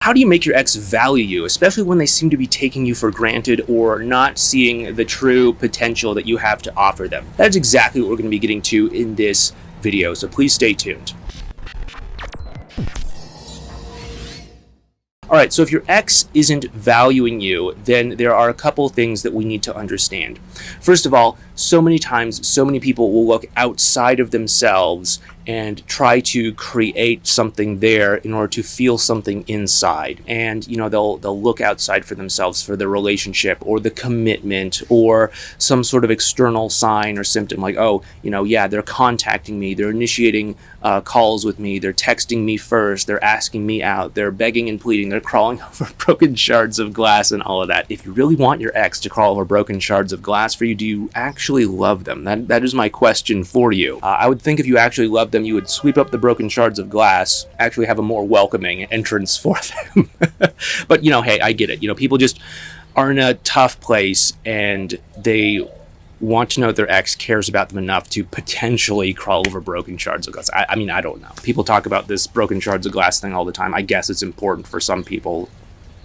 how do you make your ex value you, especially when they seem to be taking you for granted or not seeing the true potential that you have to offer them? That's exactly what we're going to be getting to in this video, so please stay tuned. All right, so if your ex isn't valuing you, then there are a couple things that we need to understand. First of all, so many times, so many people will look outside of themselves and try to create something there in order to feel something inside. And, they'll look outside for themselves for the relationship or the commitment or some sort of external sign or symptom like, they're contacting me, they're initiating calls with me, they're texting me first, they're asking me out, they're begging and pleading, they're crawling over broken shards of glass and all of that. If you really want your ex to crawl over broken shards of glass for you, do you actually love them? That is my question for you. I would think if you actually loved them, you would sweep up the broken shards of glass, actually have a more welcoming entrance for them. But, hey, I get it. People just are in a tough place and they want to know that their ex cares about them enough to potentially crawl over broken shards of glass. I mean, I don't know. People talk about this broken shards of glass thing all the time. I guess it's important for some people.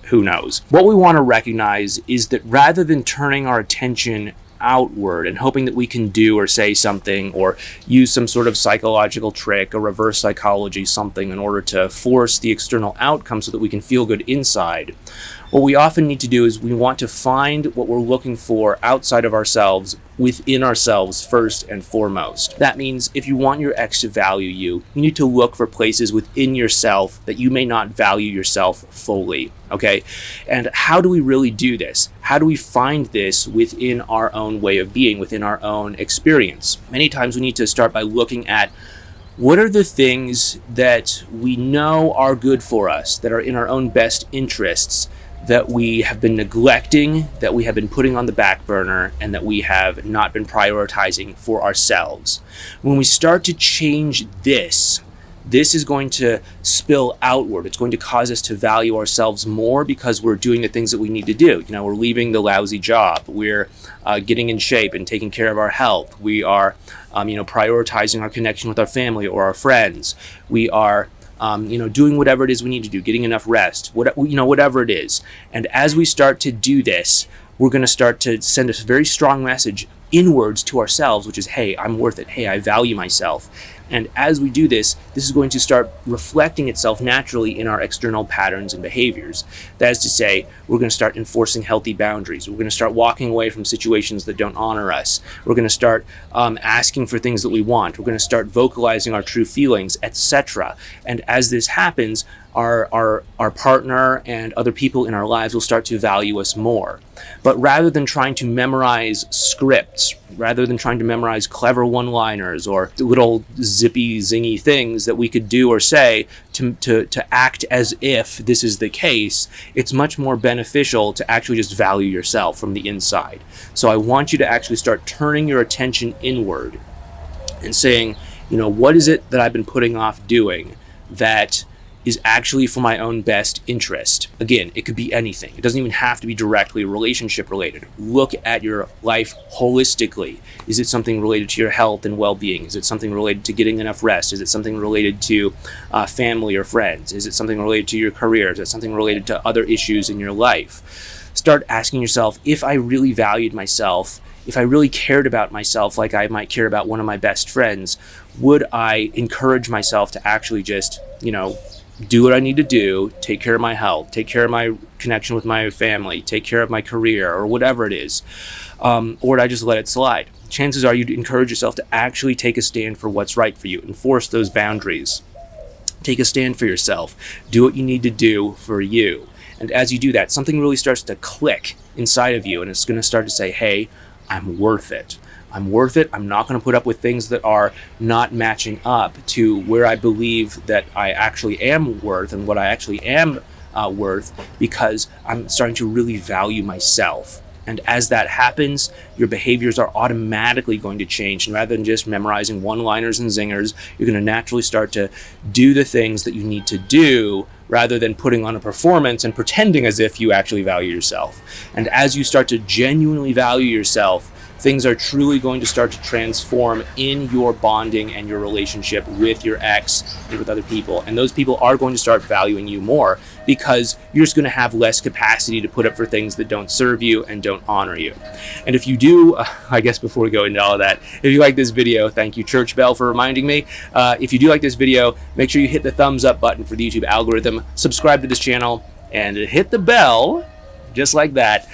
Who knows? What we want to recognize is that rather than turning our attention outward and hoping that we can do or say something or use some sort of psychological trick or reverse psychology something in order to force the external outcome so that we can feel good inside, what we often need to do is we want to find what we're looking for outside of ourselves, within ourselves first and foremost. That means if you want your ex to value you, you need to look for places within yourself that you may not value yourself fully, okay? And how do we really do this? How do we find this within our own way of being, within our own experience? Many times we need to start by looking at what are the things that we know are good for us, that are in our own best interests, that we have been neglecting, that we have been putting on the back burner, and that we have not been prioritizing for ourselves. When we start to change this is going to spill outward. It's going to cause us to value ourselves more because we're doing the things that we need to do. We're leaving the lousy job. We're getting in shape and taking care of our health. We are, prioritizing our connection with our family or our friends. We are doing whatever it is we need to do, getting enough rest, whatever it is. And as we start to do this, we're going to start to send a very strong message inwards to ourselves, which is, hey, I'm worth it. Hey, I value myself. And as we do this is going to start reflecting itself naturally in our external patterns and behaviors. That is to say, we're going to start enforcing healthy boundaries. We're going to start walking away from situations that don't honor us. We're going to start asking for things that we want. We're going to start vocalizing our true feelings, etc. And as this happens, our partner and other people in our lives will start to value us more. But rather than trying to memorize scripts, rather than trying to memorize clever one-liners or little zippy, zingy things that we could do or say to act as if this is the case, it's much more beneficial to actually just value yourself from the inside. So I want you to actually start turning your attention inward and saying, what is it that I've been putting off doing that is actually for my own best interest? Again, it could be anything. It doesn't even have to be directly relationship related. Look at your life holistically. Is it something related to your health and well-being? Is it something related to getting enough rest? Is it something related to family or friends? Is it something related to your career? Is it something related to other issues in your life? Start asking yourself, if I really valued myself, if I really cared about myself like I might care about one of my best friends, would I encourage myself to actually just, do what I need to do, take care of my health, take care of my connection with my family, take care of my career, or whatever it is? Or would I just let it slide? Chances are you'd encourage yourself to actually take a stand for what's right for you, enforce those boundaries. Take a stand for yourself. Do what you need to do for you. And as you do that, something really starts to click inside of you, and it's going to start to say, hey, I'm worth it. I'm worth it. I'm not going to put up with things that are not matching up to where I believe that I actually am worth and what I actually am worth, because I'm starting to really value myself. And as that happens, your behaviors are automatically going to change. And rather than just memorizing one-liners and zingers, you're going to naturally start to do the things that you need to do rather than putting on a performance and pretending as if you actually value yourself. And as you start to genuinely value yourself, things are truly going to start to transform in your bonding and your relationship with your ex and with other people. And those people are going to start valuing you more because you're just going to have less capacity to put up for things that don't serve you and don't honor you. And if you do, I guess before we go into all of that, if you like this video, thank you Church Bell for reminding me. If you do like this video, make sure you hit the thumbs up button for the YouTube algorithm, subscribe to this channel, and hit the bell just like that,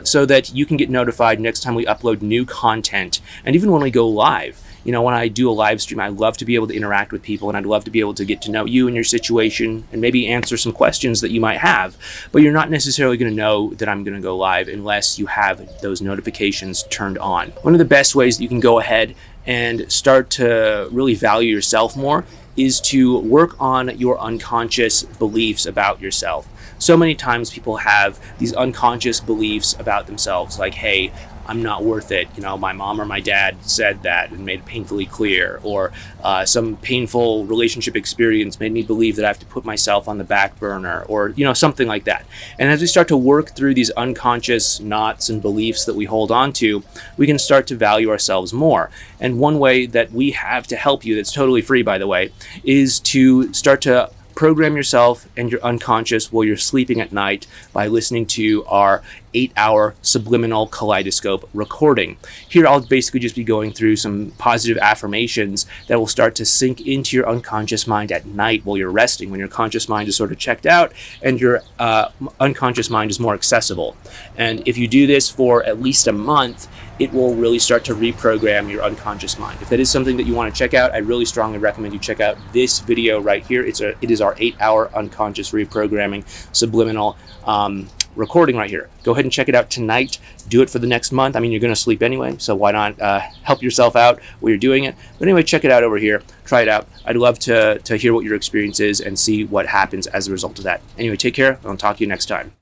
so that you can get notified next time we upload new content, and even when we go live. You know, when I do a live stream, I love to be able to interact with people, and I'd love to be able to get to know you and your situation and maybe answer some questions that you might have. But you're not necessarily going to know that I'm going to go live unless you have those notifications turned on. One of the best ways that you can go ahead and start to really value yourself more is to work on your unconscious beliefs about yourself. So many times people have these unconscious beliefs about themselves, like, hey, I'm not worth it. You know, my mom or my dad said that and made it painfully clear, or some painful relationship experience made me believe that I have to put myself on the back burner, or, you know, something like that. And as we start to work through these unconscious knots and beliefs that we hold on to, we can start to value ourselves more. And one way that we have to help you, that's totally free, by the way, is to start to program yourself and your unconscious while you're sleeping at night by listening to our 8-hour subliminal kaleidoscope recording. Here I'll basically just be going through some positive affirmations that will start to sink into your unconscious mind at night while you're resting, when your conscious mind is sort of checked out and your unconscious mind is more accessible. And if you do this for at least a month, it will really start to reprogram your unconscious mind. If that is something that you want to check out, I really strongly recommend you check out this video right here. It is our 8-hour unconscious reprogramming subliminal recording right here. Go ahead and check it out tonight. Do it for the next month. I mean, you're going to sleep anyway, so why not help yourself out while you're doing it? But anyway, check it out over here. Try it out. I'd love to hear what your experience is and see what happens as a result of that. Anyway, take care. I'll talk to you next time.